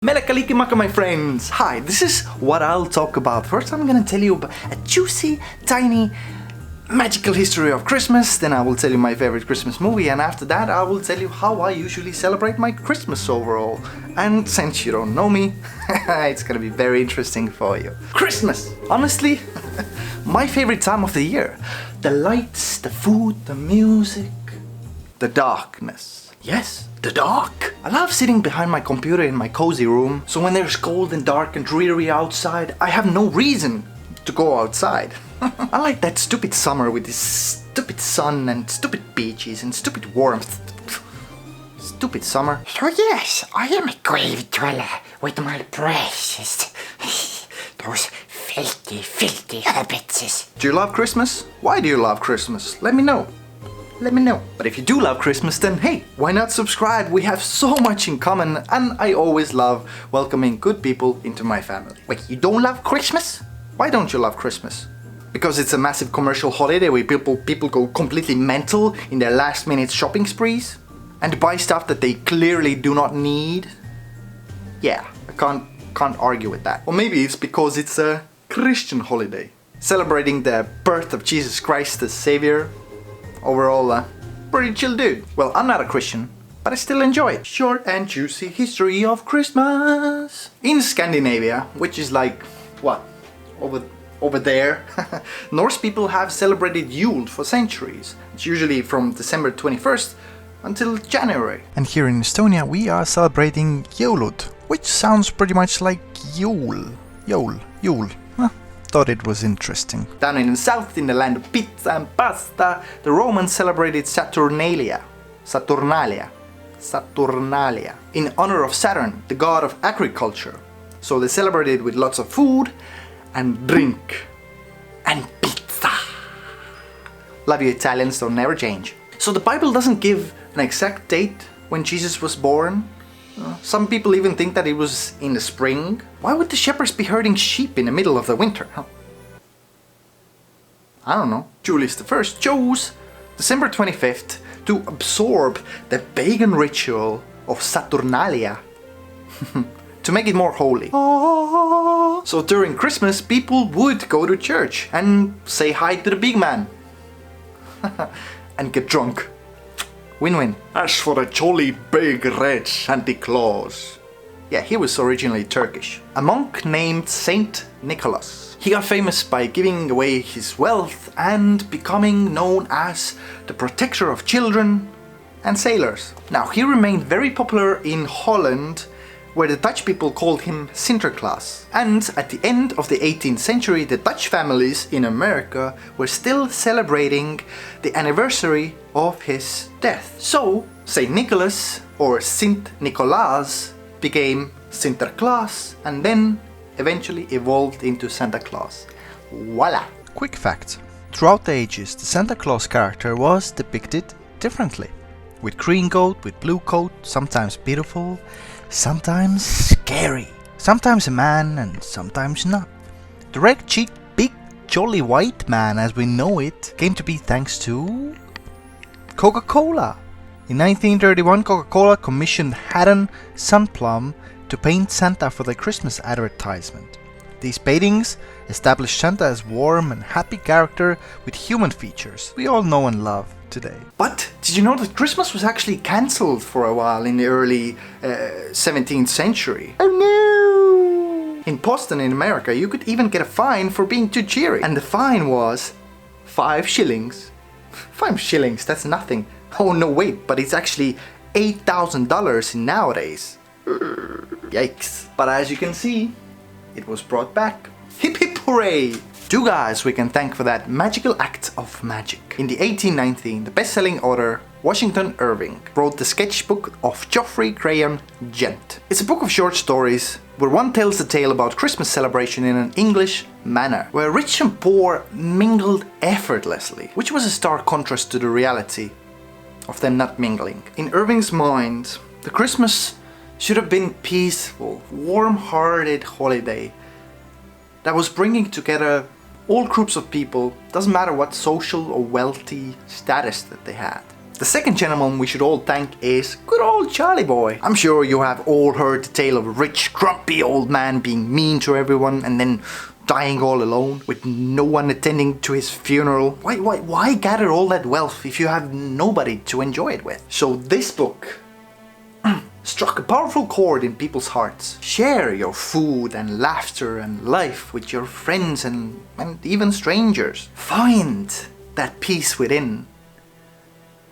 Melekalikimaka, my friends! Hi, this is what I'll talk about. First I'm gonna tell you about a juicy, tiny, magical history of Christmas, then I will tell you my favorite Christmas movie, and after that I will tell you how I usually celebrate my Christmas overall. And since you don't know me, it's gonna be very interesting for you. Christmas! Honestly, my favorite time of the year. The lights, the food, the music, the darkness. Yes, the dark. I love sitting behind my computer in my cozy room, so when there's cold and dark and dreary outside, I have no reason to go outside. I like that stupid summer with this stupid sun and stupid beaches and stupid warmth. Stupid summer. So yes, I am a grave dweller with my braces. Those filthy hobbitses. Do you love Christmas? Why do you love Christmas? Let me know. Let me know. But if you do love Christmas, then hey, why not subscribe? We have so much in common, and I always love welcoming good people into my family. Wait, you don't love Christmas? Why don't you love Christmas? Because it's a massive commercial holiday where people go completely mental in their last minute shopping sprees and buy stuff that they clearly do not need? Yeah, I can't argue with that. Or maybe it's because it's a Christian holiday, celebrating the birth of Jesus Christ the Savior. Overall, pretty chill dude. Well, I'm not a Christian, but I still enjoy it. Short and juicy history of Christmas. In Scandinavia, which is like, what, over there, Norse people have celebrated Yule for centuries. It's usually from December 21st until January. And here in Estonia, we are celebrating Jõulud, which sounds pretty much like Yule. Yule. Thought it was interesting. Down in the south, in the land of pizza and pasta, the Romans celebrated Saturnalia, in honor of Saturn, the god of agriculture. So they celebrated with lots of food and drink and pizza. Love you Italians, don't never change. So the Bible doesn't give an exact date when Jesus was born. Some people even think that it was in the spring. Why would the shepherds be herding sheep in the middle of the winter? I don't know. Julius I chose December 25th to absorb the pagan ritual of Saturnalia to make it more holy. So during Christmas, people would go to church and say hi to the big man and get drunk. Win-win. As for the jolly big red Santa Claus. Yeah, he was originally Turkish. A monk named Saint Nicholas. He got famous by giving away his wealth and becoming known as the protector of children and sailors. Now, he remained very popular in Holland, where the Dutch people called him Sinterklaas. And at the end of the 18th century, the Dutch families in America were still celebrating the anniversary of his death. So, Saint Nicholas, or Sint Nicolaas, became Sinterklaas and then eventually evolved into Santa Claus. Voila! Quick fact. Throughout the ages, the Santa Claus character was depicted differently. With green coat, with blue coat, sometimes beautiful, sometimes scary, sometimes a man and sometimes not. The red-cheeked, big, jolly white man as we know it came to be thanks to Coca-Cola. In 1931, Coca-Cola commissioned Haddon Sunplum to paint Santa for their Christmas advertisement. These paintings established Santa as warm and happy character with human features we all know and love today. But did you know that Christmas was actually cancelled for a while in the early 17th century? Oh no! In Boston in America, you could even get a fine for being too cheery. And the fine was 5 shillings. 5 shillings, that's nothing. Oh no, wait, but it's actually $8,000 nowadays. Yikes. But as you can see, it was brought back. Hip hip hooray! 2 guys we can thank for that magical act of magic. In the 1819, the best-selling author Washington Irving wrote the sketchbook of Geoffrey Graham Gent. It's a book of short stories where one tells the tale about Christmas celebration in an English manner, where rich and poor mingled effortlessly, which was a stark contrast to the reality of them not mingling. In Irving's mind, the Christmas should have been peaceful, warm-hearted holiday that was bringing together all groups of people, doesn't matter what social or wealthy status that they had. The second gentleman we should all thank is good old Charlie Boy. I'm sure you have all heard the tale of a rich, grumpy old man being mean to everyone and then dying all alone with no one attending to his funeral. Why gather all that wealth if you have nobody to enjoy it with? So this book struck a powerful chord in people's hearts. Share your food and laughter and life with your friends and even strangers. Find that peace within.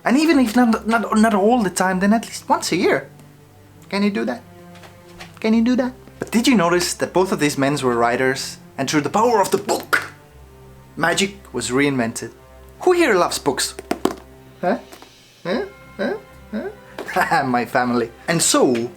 And even if not all the time, then at least once a year. Can you do that? Can you do that? But did you notice that both of these men were writers? And through the power of the book, magic was reinvented. Who here loves books? Huh? My family. And so,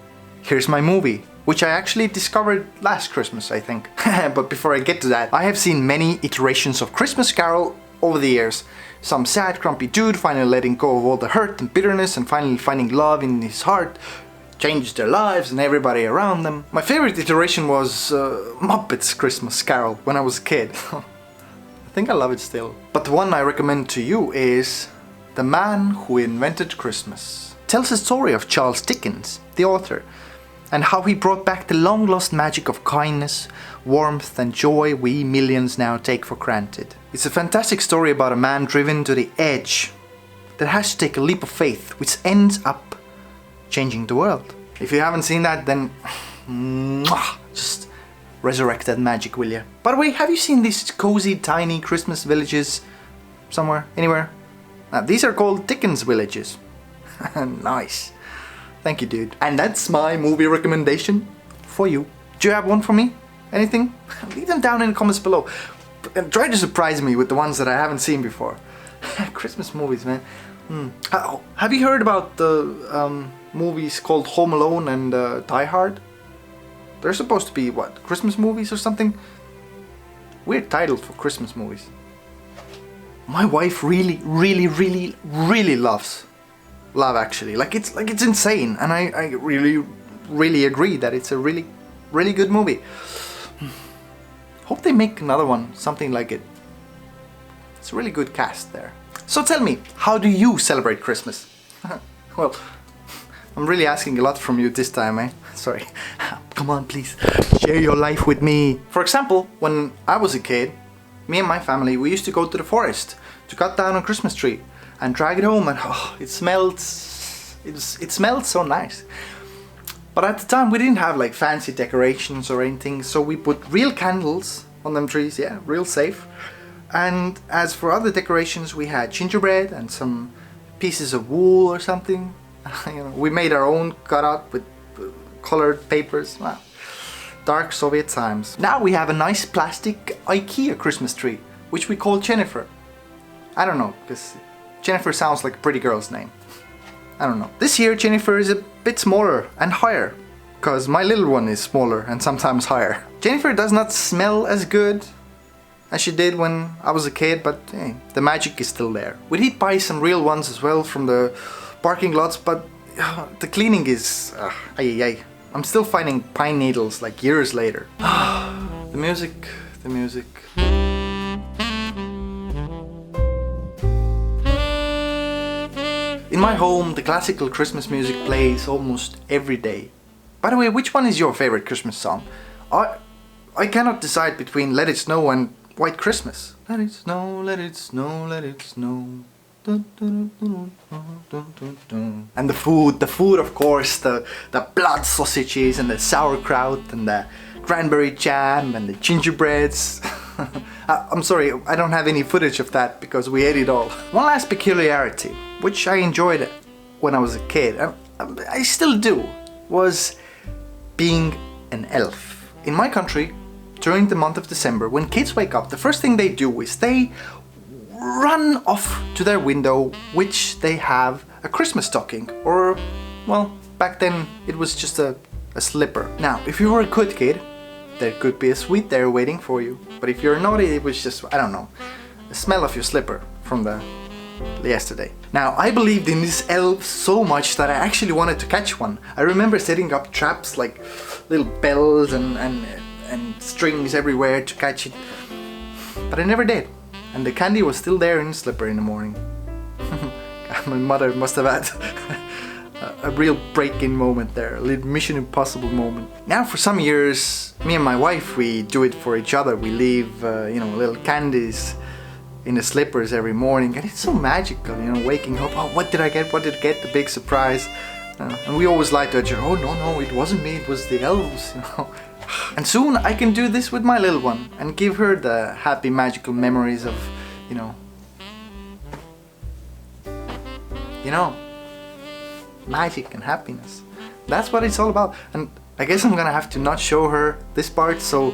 here's my movie, which I actually discovered last Christmas, I think. But before I get to that, I have seen many iterations of Christmas Carol over the years. Some sad, grumpy dude finally letting go of all the hurt and bitterness and finally finding love in his heart changed their lives and everybody around them. My favorite iteration was Muppets Christmas Carol when I was a kid. I think I love it still. But the one I recommend to you is The Man Who Invented Christmas. It tells the story of Charles Dickens, the author, and how he brought back the long-lost magic of kindness, warmth and joy we millions now take for granted. It's a fantastic story about a man driven to the edge that has to take a leap of faith, which ends up changing the world. If you haven't seen that, then just resurrect that magic, will you? By the way, have you seen these cozy, tiny Christmas villages somewhere, anywhere? These are called Dickens villages. Nice. Thank you, dude. And that's my movie recommendation for you. Do you have one for me? Anything? Leave them down in the comments below. And try to surprise me with the ones that I haven't seen before. Christmas movies, man. Have you heard about the movies called Home Alone and Die Hard? They're supposed to be, what, Christmas movies or something? Weird title for Christmas movies. My wife really loves Love Actually. Like it's insane, and I really agree that it's a really good movie. Hope they make another one, something like it. It's a really good cast there. So tell me, how do you celebrate Christmas? Well, I'm really asking a lot from you this time, eh? Sorry. Come on, please. Share your life with me. For example, when I was a kid, me and my family, we used to go to the forest to cut down a Christmas tree and drag it home, and it smelled so nice. But at the time we didn't have like fancy decorations or anything, so we put real candles on them trees, yeah, real safe. And as for other decorations, we had gingerbread and some pieces of wool or something. We made our own cutout with colored papers. Wow. Dark Soviet times. Now we have a nice plastic IKEA Christmas tree, which we call Jennifer. I don't know, because Jennifer sounds like a pretty girl's name. I don't know. This year Jennifer is a bit smaller and higher, because my little one is smaller and sometimes higher. Jennifer does not smell as good as she did when I was a kid, but hey, the magic is still there. We did buy some real ones as well from the parking lots, but the cleaning is... I'm still finding pine needles like years later. The music. In my home, the classical Christmas music plays almost every day. By the way, which one is your favorite Christmas song? I cannot decide between Let It Snow and White Christmas. Let it snow, let it snow, let it snow. And the food of course, the blood sausages and the sauerkraut and the cranberry jam and the gingerbreads. I'm sorry, I don't have any footage of that because we ate it all. One last peculiarity, which I enjoyed when I was a kid, I still do, was being an elf. In my country, during the month of December, when kids wake up, the first thing they do is they run off to their window, which they have a Christmas stocking, or, well, back then it was just a slipper. Now, if you were a good kid, there could be a sweet there waiting for you. But if you're naughty, it was just, I don't know, the smell of your slipper from yesterday. Now, I believed in this elf so much that I actually wanted to catch one. I remember setting up traps like little bells and strings everywhere to catch it, but I never did. And the candy was still there in the slipper in the morning. My mother must have had a real break-in moment there, a little Mission Impossible moment. Now for some years, me and my wife, we do it for each other. We leave, little candies in the slippers every morning, and it's so magical, waking up, oh, what did I get, the big surprise. And we always lie to each other, oh no, it wasn't me, it was the elves, And soon I can do this with my little one and give her the happy magical memories of, magic and happiness. That's what it's all about. And I guess I'm gonna have to not show her this part, so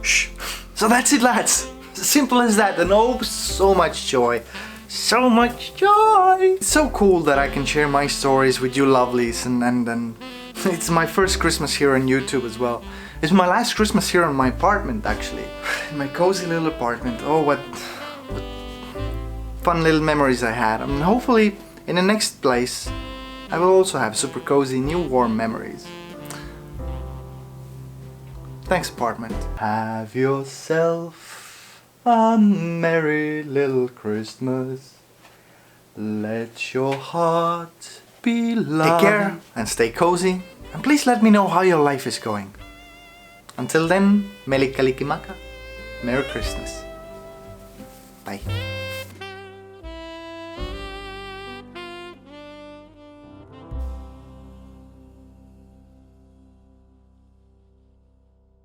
shh. So that's it, lads. Simple as that, and oh, so much joy. So much joy! It's so cool that I can share my stories with you lovelies, and it's my first Christmas here on YouTube as well. It's my last Christmas here in my apartment, actually. In my cozy little apartment. Oh, what fun little memories I had. And hopefully in the next place I will also have super cozy new warm memories. Thanks, apartment. Have yourself a merry little Christmas. Let your heart be light. Take care and stay cozy. And please let me know how your life is going. Until then, Meli Kalikimaka. Merry Christmas. Bye.